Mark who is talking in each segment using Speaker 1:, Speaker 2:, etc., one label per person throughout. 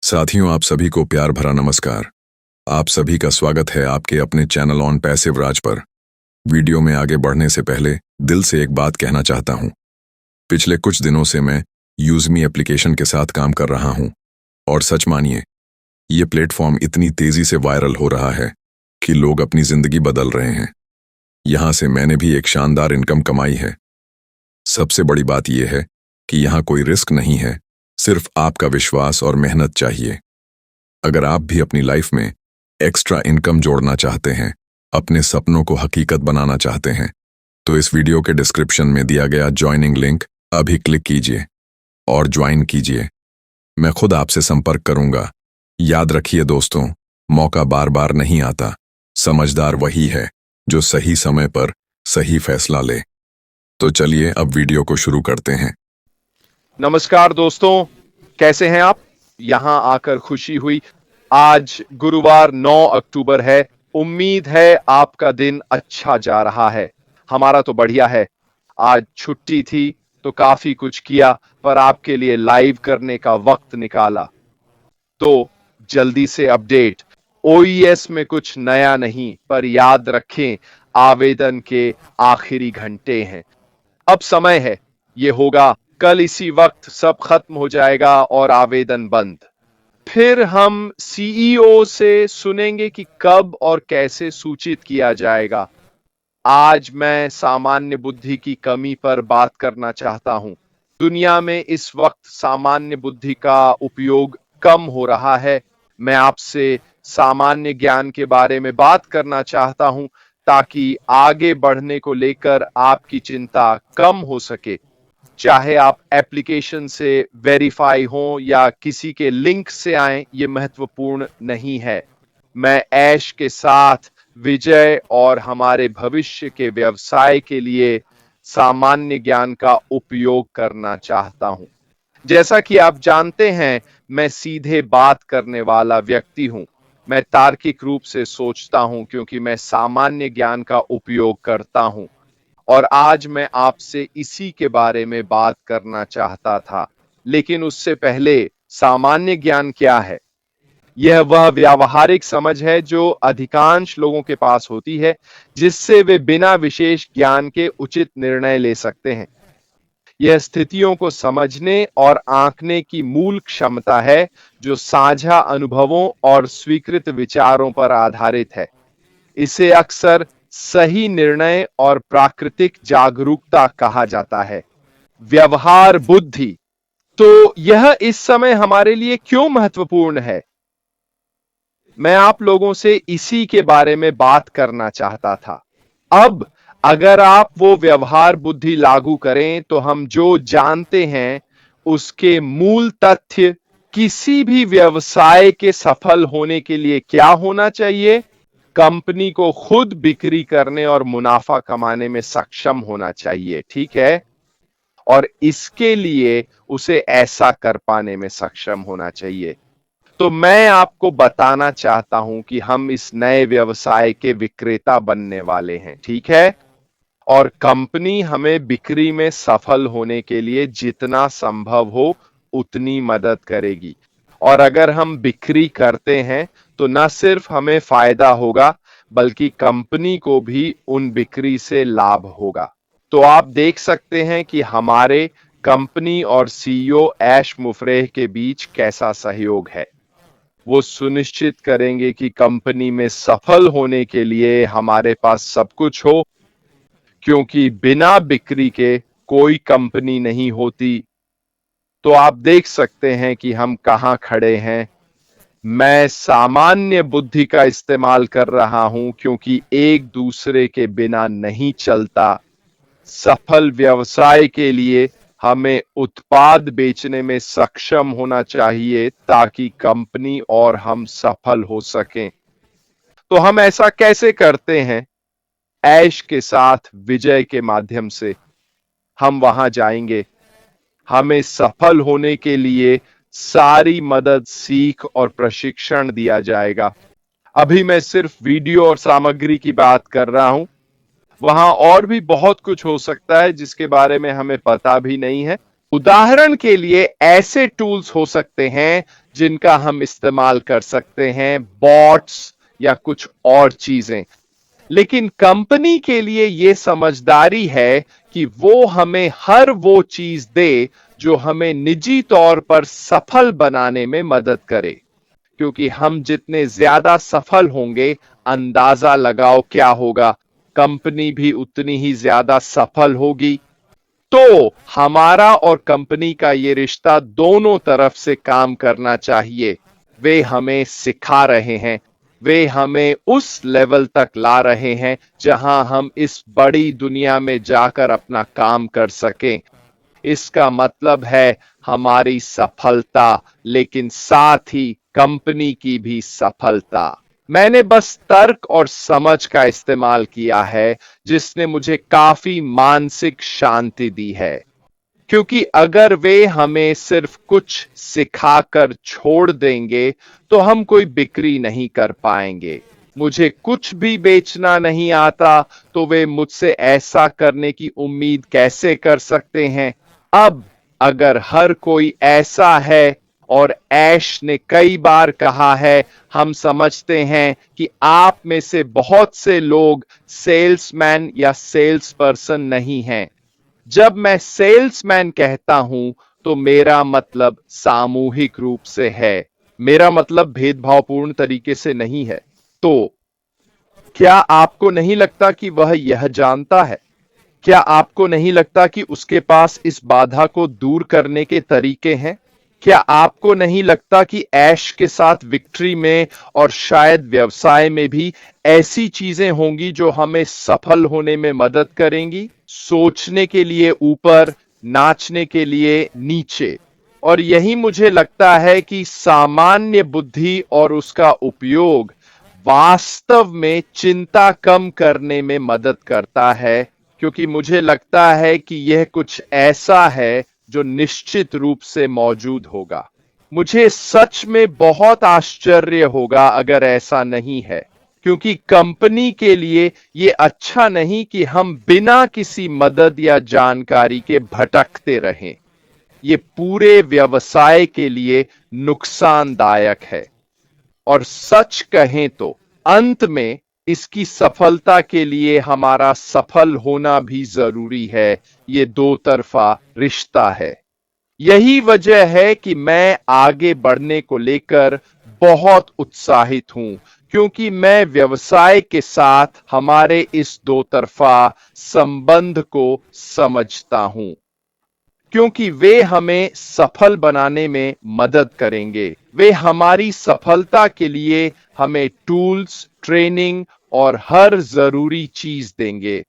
Speaker 1: साथियों, आप सभी को प्यार भरा नमस्कार। आप सभी का स्वागत है आपके अपने चैनल ऑन पैसिव राज पर। वीडियो में आगे बढ़ने से पहले दिल से एक बात कहना चाहता हूं। पिछले कुछ दिनों से मैं यूजमी एप्लीकेशन के साथ काम कर रहा हूं और सच मानिए, ये प्लेटफॉर्म इतनी तेजी से वायरल हो रहा है कि लोग अपनी जिंदगी बदल रहे हैं। यहां से मैंने भी एक शानदार इनकम कमाई है। सबसे बड़ी बात यह है कि यहाँ कोई रिस्क नहीं है, सिर्फ आपका विश्वास और मेहनत चाहिए। अगर आप भी अपनी लाइफ में एक्स्ट्रा इनकम जोड़ना चाहते हैं, अपने सपनों को हकीकत बनाना चाहते हैं, तो इस वीडियो के डिस्क्रिप्शन में दिया गया ज्वाइनिंग लिंक अभी क्लिक कीजिए और ज्वाइन कीजिए। मैं खुद आपसे संपर्क करूंगा। याद रखिए दोस्तों, मौका बार बार नहीं आता। समझदार वही है जो सही समय पर सही फैसला ले। तो चलिए अब वीडियो को शुरू करते हैं।
Speaker 2: नमस्कार दोस्तों, कैसे हैं आप? यहां आकर खुशी हुई। आज गुरुवार 9 अक्टूबर है। उम्मीद है आपका दिन अच्छा जा रहा है। हमारा तो बढ़िया है। आज छुट्टी थी तो काफी कुछ किया, पर आपके लिए लाइव करने का वक्त निकाला। तो जल्दी से अपडेट। ओईएस में कुछ नया नहीं, पर याद रखें आवेदन के आखिरी घंटे हैं। अब समय है, ये होगा कल इसी वक्त सब खत्म हो जाएगा और आवेदन बंद। फिर हम सीईओ से सुनेंगे कि कब और कैसे सूचित किया जाएगा। आज मैं सामान्य बुद्धि की कमी पर बात करना चाहता हूं। दुनिया में इस वक्त सामान्य बुद्धि का उपयोग कम हो रहा है। मैं आपसे सामान्य ज्ञान के बारे में बात करना चाहता हूं ताकि आगे बढ़ने को लेकर आपकी चिंता कम हो सके। चाहे आप एप्लीकेशन से वेरीफाई हो या किसी के लिंक से आए, ये महत्वपूर्ण नहीं है। मैं ऐश के साथ विजय और हमारे भविष्य के व्यवसाय के लिए सामान्य ज्ञान का उपयोग करना चाहता हूं। जैसा कि आप जानते हैं, मैं सीधे बात करने वाला व्यक्ति हूं। मैं तार्किक रूप से सोचता हूं क्योंकि मैं सामान्य ज्ञान का उपयोग करता हूं। और आज मैं आपसे इसी के बारे में बात करना चाहता था। लेकिन उससे पहले, सामान्य ज्ञान क्या है? यह वह व्यावहारिक समझ है जो अधिकांश लोगों के पास होती है, जिससे वे बिना विशेष ज्ञान के उचित निर्णय ले सकते हैं। यह स्थितियों को समझने और आंकने की मूल क्षमता है जो साझा अनुभवों और स्वीकृत विचारों पर आधारित है। इसे अक्सर सही निर्णय और प्राकृतिक जागरूकता कहा जाता है। व्यवहार बुद्धि। तो यह इस समय हमारे लिए क्यों महत्वपूर्ण है? मैं आप लोगों से इसी के बारे में बात करना चाहता था। अब अगर आप वो व्यवहार बुद्धि लागू करें तो हम जो जानते हैं उसके मूल तथ्य किसी भी व्यवसाय के सफल होने के लिए क्या होना चाहिए? कंपनी को खुद बिक्री करने और मुनाफा कमाने में सक्षम होना चाहिए, ठीक है? और इसके लिए उसे ऐसा कर पाने में सक्षम होना चाहिए। तो मैं आपको बताना चाहता हूं कि हम इस नए व्यवसाय के विक्रेता बनने वाले हैं, ठीक है? और कंपनी हमें बिक्री में सफल होने के लिए जितना संभव हो उतनी मदद करेगी। और अगर हम बिक्री करते हैं तो न सिर्फ हमें फायदा होगा, बल्कि कंपनी को भी उन बिक्री से लाभ होगा। तो आप देख सकते हैं कि हमारे कंपनी और सीईओ ऐश मुफरेह के बीच कैसा सहयोग है। वो सुनिश्चित करेंगे कि कंपनी में सफल होने के लिए हमारे पास सब कुछ हो, क्योंकि बिना बिक्री के कोई कंपनी नहीं होती। तो आप देख सकते हैं कि हम कहां खड़े हैं। मैं सामान्य बुद्धि का इस्तेमाल कर रहा हूं क्योंकि एक दूसरे के बिना नहीं चलता। सफल व्यवसाय के लिए हमें उत्पाद बेचने में सक्षम होना चाहिए ताकि कंपनी और हम सफल हो सकें। तो हम ऐसा कैसे करते हैं? ऐश के साथ विजय के माध्यम से हम वहां जाएंगे। हमें सफल होने के लिए सारी मदद, सीख और प्रशिक्षण दिया जाएगा। अभी मैं सिर्फ वीडियो और सामग्री की बात कर रहा हूं। वहां और भी बहुत कुछ हो सकता है जिसके बारे में हमें पता भी नहीं है। उदाहरण के लिए ऐसे टूल्स हो सकते हैं जिनका हम इस्तेमाल कर सकते हैं, बॉट्स या कुछ और चीजें। लेकिन कंपनी के लिए यह समझदारी है कि वो हमें हर वो चीज दे जो हमें निजी तौर पर सफल बनाने में मदद करे। क्योंकि हम जितने ज्यादा सफल होंगे, अंदाजा लगाओ क्या होगा, कंपनी भी उतनी ही ज्यादा सफल होगी। तो हमारा और कंपनी का ये रिश्ता दोनों तरफ से काम करना चाहिए। वे हमें सिखा रहे हैं, वे हमें उस लेवल तक ला रहे हैं जहां हम इस बड़ी दुनिया में जाकर अपना काम कर सकें। इसका मतलब है हमारी सफलता, लेकिन साथ ही कंपनी की भी सफलता। मैंने बस तर्क और समझ का इस्तेमाल किया है, जिसने मुझे काफी मानसिक शांति दी है। क्योंकि अगर वे हमें सिर्फ कुछ सिखाकर छोड़ देंगे तो हम कोई बिक्री नहीं कर पाएंगे। मुझे कुछ भी बेचना नहीं आता तो वे मुझसे ऐसा करने की उम्मीद कैसे कर सकते हैं। अब अगर हर कोई ऐसा है, और ऐश ने कई बार कहा है, हम समझते हैं कि आप में से बहुत से लोग सेल्समैन या सेल्स पर्सन नहीं हैं। जब मैं सेल्समैन कहता हूं तो मेरा मतलब सामूहिक रूप से है, मेरा मतलब भेदभावपूर्ण तरीके से नहीं है। तो क्या आपको नहीं लगता कि वह यह जानता है? क्या आपको नहीं लगता कि उसके पास इस बाधा को दूर करने के तरीके हैं? क्या आपको नहीं लगता कि ऐश के साथ विक्ट्री में और शायद व्यवसाय में भी ऐसी चीजें होंगी जो हमें सफल होने में मदद करेंगी? सोचने के लिए ऊपर, नाचने के लिए नीचे। और यही मुझे लगता है कि सामान्य बुद्धि और उसका उपयोग वास्तव में चिंता कम करने में मदद करता है। क्योंकि मुझे लगता है कि यह कुछ ऐसा है जो निश्चित रूप से मौजूद होगा। मुझे सच में बहुत आश्चर्य होगा अगर ऐसा नहीं है। क्योंकि कंपनी के लिए यह अच्छा नहीं कि हम बिना किसी मदद या जानकारी के भटकते रहें। यह पूरे व्यवसाय के लिए नुकसानदायक है। और सच कहें तो अंत में इसकी सफलता के लिए हमारा सफल होना भी जरूरी है। ये दो तरफा रिश्ता है। यही वजह है कि मैं आगे बढ़ने को लेकर बहुत उत्साहित हूं, क्योंकि मैं व्यवसाय के साथ हमारे इस दो तरफा संबंध को समझता हूं। क्योंकि वे हमें सफल बनाने में मदद करेंगे। वे हमारी सफलता के लिए हमें टूल्स, ट्रेनिंग और हर जरूरी चीज देंगे।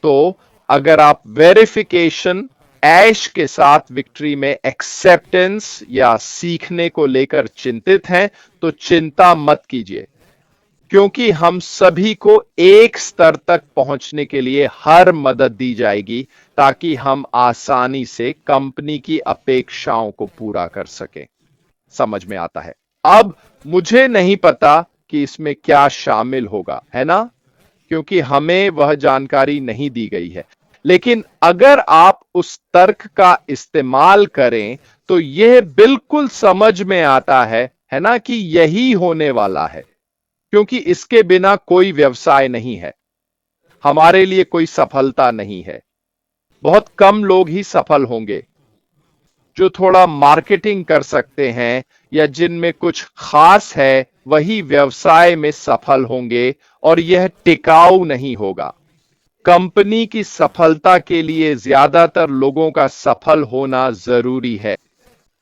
Speaker 2: तो अगर आप वेरिफिकेशन, ऐश के साथ विक्ट्री में एक्सेप्टेंस या सीखने को लेकर चिंतित हैं, तो चिंता मत कीजिए। क्योंकि हम सभी को एक स्तर तक पहुंचने के लिए हर मदद दी जाएगी, ताकि हम आसानी से कंपनी की अपेक्षाओं को पूरा कर सकें। समझ में आता है? अब मुझे नहीं पता कि इसमें क्या शामिल होगा, है ना? क्योंकि हमें वह जानकारी नहीं दी गई है। लेकिन अगर आप उस तर्क का इस्तेमाल करें तो यह बिल्कुल समझ में आता है ना, कि यही होने वाला है। क्योंकि इसके बिना कोई व्यवसाय नहीं है, हमारे लिए कोई सफलता नहीं है। बहुत कम लोग ही सफल होंगे जो थोड़ा मार्केटिंग कर सकते हैं या जिनमें कुछ खास है, वही व्यवसाय में सफल होंगे, और यह टिकाऊ नहीं होगा। कंपनी की सफलता के लिए ज्यादातर लोगों का सफल होना जरूरी है।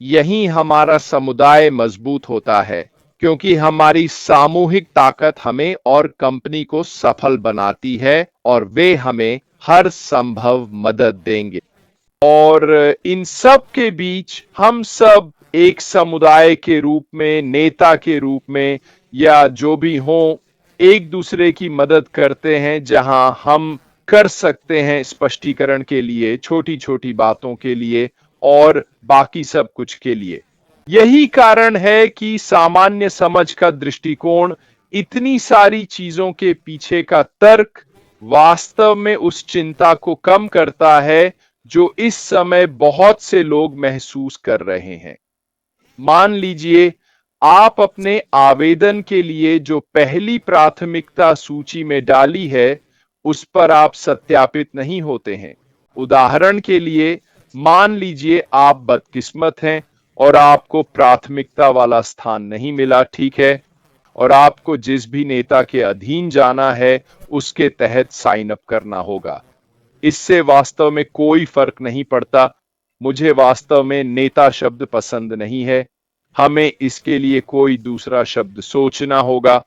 Speaker 2: यही हमारा समुदाय मजबूत होता है, क्योंकि हमारी सामूहिक ताकत हमें और कंपनी को सफल बनाती है, और वे हमें हर संभव मदद देंगे। और इन सब के बीच हम सब एक समुदाय के रूप में, नेता के रूप में, या जो भी हो, एक दूसरे की मदद करते हैं जहां हम कर सकते हैं, स्पष्टीकरण के लिए, छोटी छोटी बातों के लिए और बाकी सब कुछ के लिए। यही कारण है कि सामान्य समझ का दृष्टिकोण इतनी सारी चीजों के पीछे का तर्क वास्तव में उस चिंता को कम करता है जो इस समय बहुत से लोग महसूस कर रहे हैं। मान लीजिए आप अपने आवेदन के लिए जो पहली प्राथमिकता सूची में डाली है, उस पर आप सत्यापित नहीं होते हैं। उदाहरण के लिए, मान लीजिए आप बदकिस्मत हैं और आपको प्राथमिकता वाला स्थान नहीं मिला, ठीक है? और आपको जिस भी नेता के अधीन जाना है, उसके तहत साइन अप करना होगा। इससे वास्तव में कोई फर्क नहीं पड़ता। मुझे वास्तव में नेता शब्द पसंद नहीं है। हमें इसके लिए कोई दूसरा शब्द सोचना होगा।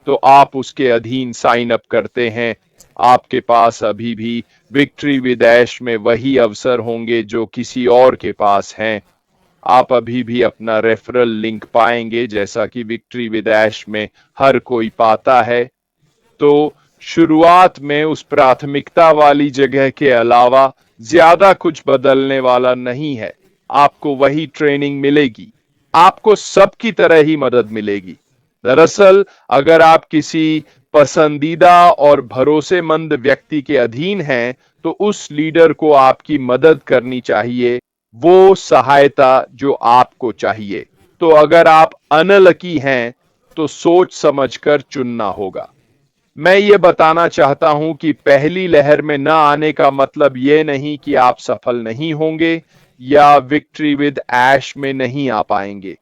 Speaker 2: तो आप उसके अधीन साइन अप करते हैं। आपके पास अभी भी विक्ट्री विद ऐश में वही अवसर होंगे जो किसी और के पास हैं। आप अभी भी अपना रेफरल लिंक पाएंगे, जैसा कि विक्ट्री विद ऐश में हर कोई पाता है। तो शुरुआत में उस प्राथमिकता वाली जगह के अलावा ज्यादा कुछ बदलने वाला नहीं है। आपको वही ट्रेनिंग मिलेगी, आपको सबकी तरह ही मदद मिलेगी। दरअसल अगर आप किसी पसंदीदा और भरोसेमंद व्यक्ति के अधीन हैं, तो उस लीडर को आपकी मदद करनी चाहिए, वो सहायता जो आपको चाहिए। तो अगर आप अनलकी हैं, तो सोच समझकर चुनना होगा। मैं ये बताना चाहता हूं कि पहली लहर में न आने का मतलब ये नहीं कि आप सफल नहीं होंगे या विक्ट्री विद ऐश में नहीं आ पाएंगे।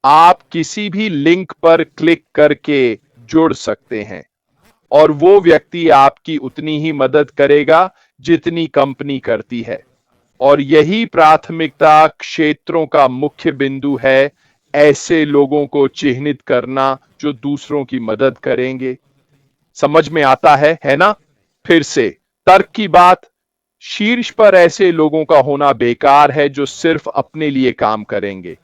Speaker 2: आप किसी भी लिंक पर क्लिक करके जुड़ सकते हैं और वो व्यक्ति आपकी उतनी ही मदद करेगा जितनी कंपनी करती है। और यही प्राथमिकता क्षेत्रों का मुख्य बिंदु है, ऐसे लोगों को चिह्नित करना जो दूसरों की मदद करेंगे। समझ में आता है ना? फिर से तर्क की बात, शीर्ष पर ऐसे लोगों का होना बेकार है जो सिर्फ अपने लिए काम करेंगे।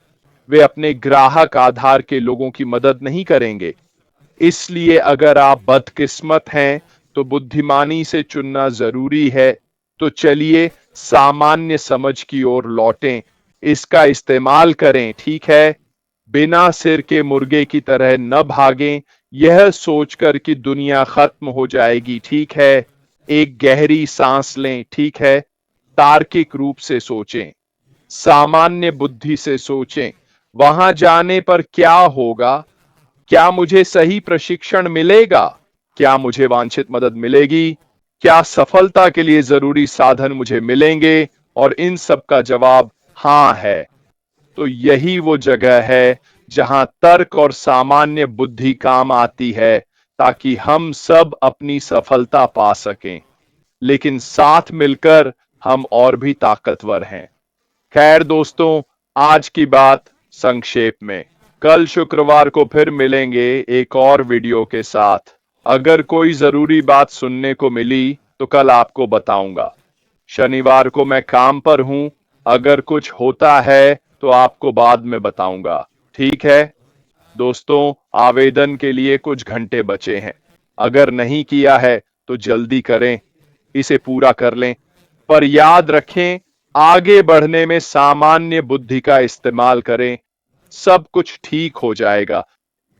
Speaker 2: वे अपने ग्राहक आधार के लोगों की मदद नहीं करेंगे। इसलिए अगर आप बदकिस्मत हैं तो बुद्धिमानी से चुनना जरूरी है। तो चलिए सामान्य समझ की ओर लौटें, इसका इस्तेमाल करें, ठीक है? बिना सिर के मुर्गे की तरह न भागें, यह सोचकर कि दुनिया खत्म हो जाएगी, ठीक है? एक गहरी सांस लें, ठीक है? तार्किक रूप से सोचें, सामान्य बुद्धि से सोचें, वहां जाने पर क्या होगा? क्या मुझे सही प्रशिक्षण मिलेगा? क्या मुझे वांछित मदद मिलेगी? क्या सफलता के लिए जरूरी साधन मुझे मिलेंगे? और इन सब का जवाब हां है। तो यही वो जगह है जहां तर्क और सामान्य बुद्धि काम आती है, ताकि हम सब अपनी सफलता पा सकें। लेकिन साथ मिलकर हम और भी ताकतवर हैं। खैर दोस्तों, आज की बात संक्षेप में। कल शुक्रवार को फिर मिलेंगे एक और वीडियो के साथ। अगर कोई जरूरी बात सुनने को मिली तो कल आपको बताऊंगा। शनिवार को मैं काम पर हूं। अगर कुछ होता है तो आपको बाद में बताऊंगा, ठीक है? दोस्तों, आवेदन के लिए कुछ घंटे बचे हैं। अगर नहीं किया है तो जल्दी करें, इसे पूरा कर लें। पर याद रखें, आगे बढ़ने में सामान्य बुद्धि का इस्तेमाल करें। सब कुछ ठीक हो जाएगा,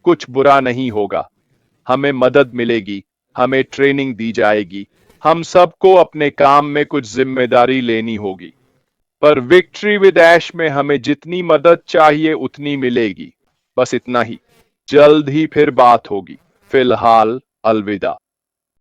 Speaker 2: कुछ बुरा नहीं होगा। हमें मदद मिलेगी, हमें ट्रेनिंग दी जाएगी। हम सबको अपने काम में कुछ जिम्मेदारी लेनी होगी। पर विक्ट्री विद ऐश में हमें जितनी मदद चाहिए उतनी मिलेगी। बस इतना ही। जल्द ही फिर बात होगी। फिलहाल अलविदा।